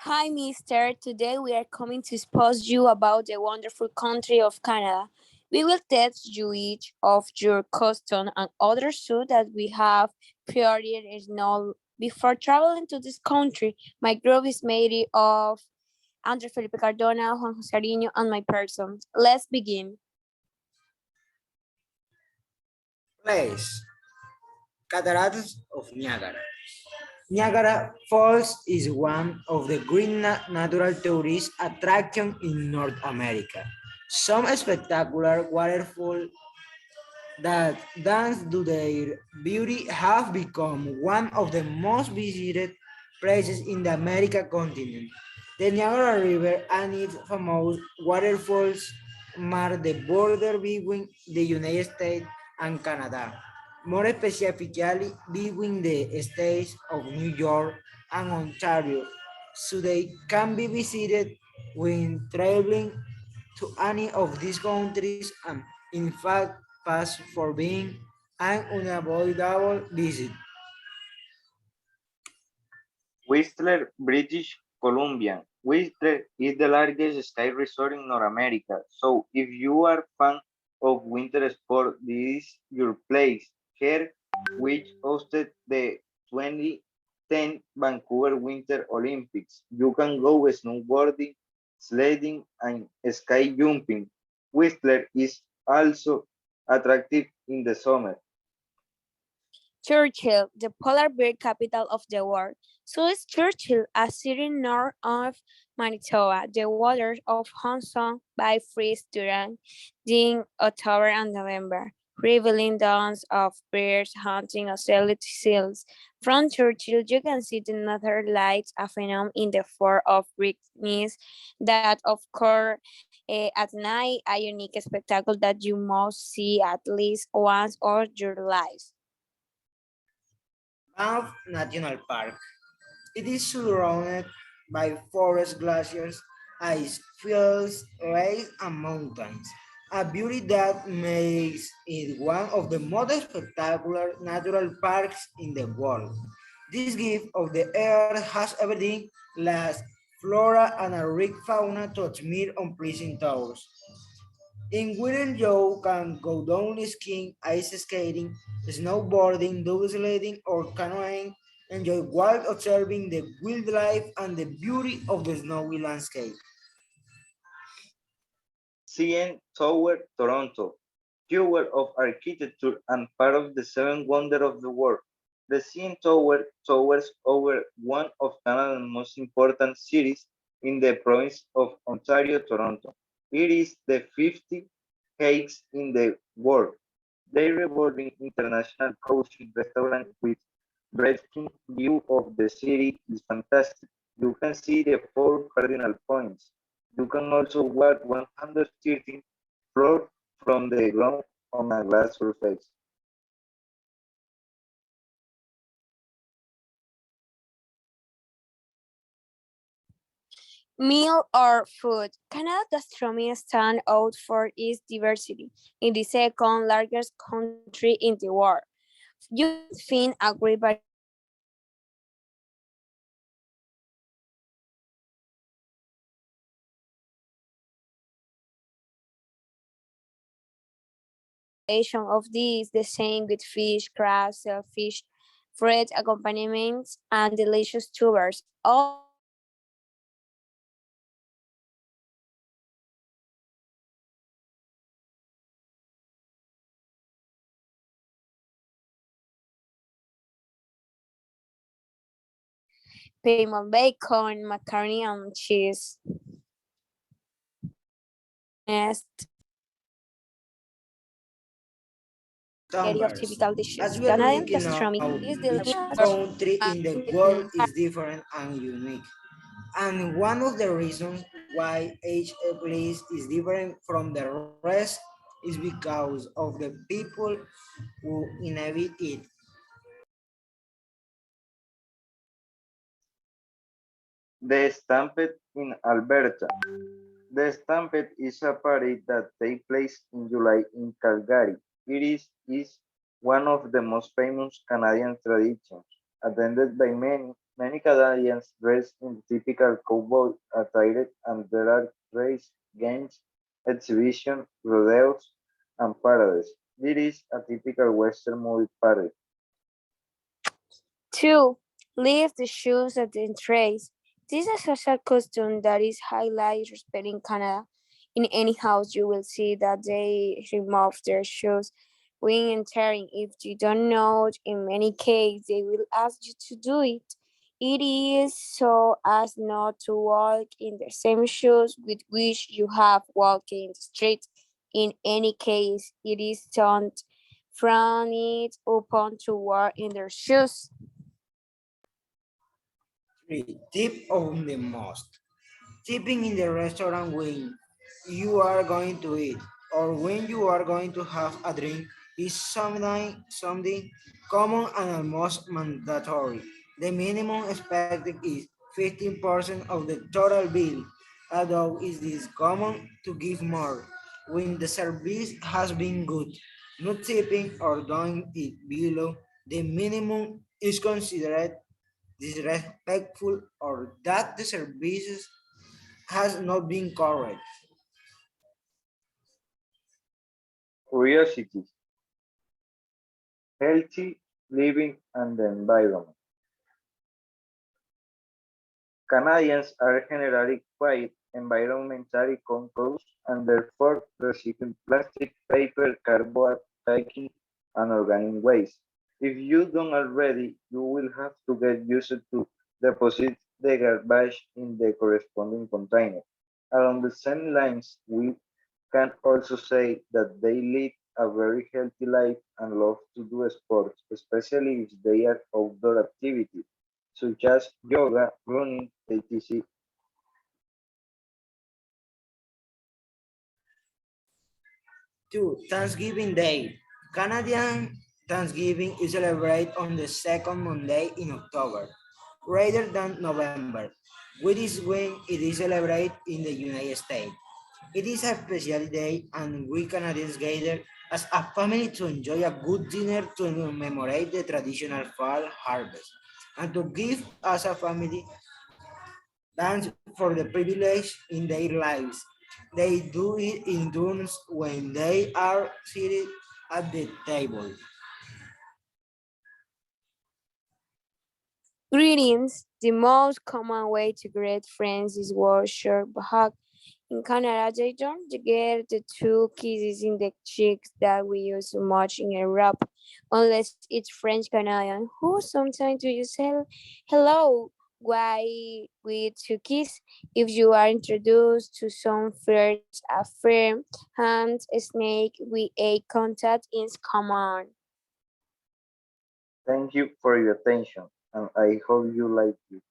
Hi, Mister. Today we are coming to expose you about the wonderful country of Canada. We will test you each of your custom and other so that we have priority is know before traveling to this country. My group is made of Andre Felipe Cardona, Juan Jose Ariño, and my person. Let's begin. Place. Cataracts of Niagara. Niagara Falls is one of the great natural tourist attractions in North America. Some spectacular waterfalls that dance to their beauty have become one of the most visited places in the American continent. The Niagara River and its famous waterfalls mark the border between the United States and Canada, more specifically between the states of New York and Ontario, so they can be visited when traveling to any of these countries and in fact pass for being an unavoidable visit. Whistler, British Columbia. Whistler is the largest ski resort in North America. So if you are fan of winter sport, this is your place. Here, which hosted the 2010 Vancouver Winter Olympics. You can go snowboarding, sledding, and ski jumping. Whistler is also attractive in the summer. Churchill, the polar bear capital of the world. So is Churchill, a city north of Manitoba. The waters of Hudson Bay freeze during October and November, revealing dawns of bears hunting ocelot seals. From Churchill, you can see the northern lights, a phenomenon in the form of brightness that occur at night, a unique spectacle that you must see at least once or your life. Banff National Park. It is surrounded by forest glaciers, ice fields, lakes, and mountains. A beauty that makes it one of the most spectacular natural parks in the world. This gift of the earth has everything, las flora and a rich fauna to admire on pleasing tours. In winter, you can go down skiing, ice skating, snowboarding, double sledding, or canoeing. Enjoy while observing the wildlife and the beauty of the snowy landscape. CN Tower, Toronto, jewel of architecture and part of the seven wonders of the world. The CN Tower towers over one of Canada's most important cities in the province of Ontario, Toronto. It is the 50th highest in the world. The revolving international coaching restaurant with breathtaking view of the city is fantastic. You can see the four cardinal points. You can also walk 113 floors from the ground on a glass surface. Meal or food. Canada gastronomy stands out for its diversity. In the second largest country in the world, you can find a great variation of these, the same with fish, crabs, shellfish, fruit accompaniments, and delicious tubers. All payment bacon, macaroni and cheese. Next, variety of Numbers. typical As dishes. we Canadian already gastronomy know, is each delicious. country in the world is different and unique. And one of the reasons why each place is different from the rest is because of the people who inhabit it. The Stampede in Alberta. The Stampede is a party that takes place in July in Calgary. It is one of the most famous Canadian traditions, attended by many. Many Canadians dress in typical cowboy attire and there are race, games, exhibitions, rodeos, and parades. This is a typical Western movie parade. 2. Leave the shoes at the entrance. This is a social custom that is highly respected in Canada. In any house, you will see that they remove their shoes when entering. If you don't know, in many cases, they will ask you to do it. It is so as not to walk in the same shoes with which you have walked in the street. In any case, it is done from it upon to wear in their shoes. 3. Tip on the most. Tipping in the restaurant when you are going to eat or when you are going to have a drink is something common and almost mandatory. The minimum expected is 15% of the total bill, although it is common to give more when the service has been good. Not tipping or doing it below the minimum is considered disrespectful or that the services has not been correct. Curiosities, healthy living and the environment. Canadians are generally quite environmentally conscious and therefore recycle plastic, paper, cardboard, taking, and organic waste. If you don't already, you will have to get used to deposit the garbage in the corresponding container. Along the same lines, we can also say that they lead a very healthy life and love to do sports, especially if they are outdoor activities such as yoga, running, etc. 2. Thanksgiving Day. Canadian Thanksgiving is celebrated on the second Monday in October, rather than November, which is when it is celebrated in the United States. It is a special day and we Canadians gather as a family to enjoy a good dinner to commemorate the traditional fall harvest and to give as a family thanks for the privilege in their lives. They do it in turns when they are seated at the table. Greetings. The most common way to greet friends is with short hug. In Canada, they don't get the two kisses in the cheeks that we use so much in Europe, unless it's French Canadian, who sometimes do you say hello. Why with two kiss? If you are introduced to some first a firm hand, a snake with a contact is common. Thank you for your attention, and I hope you like it.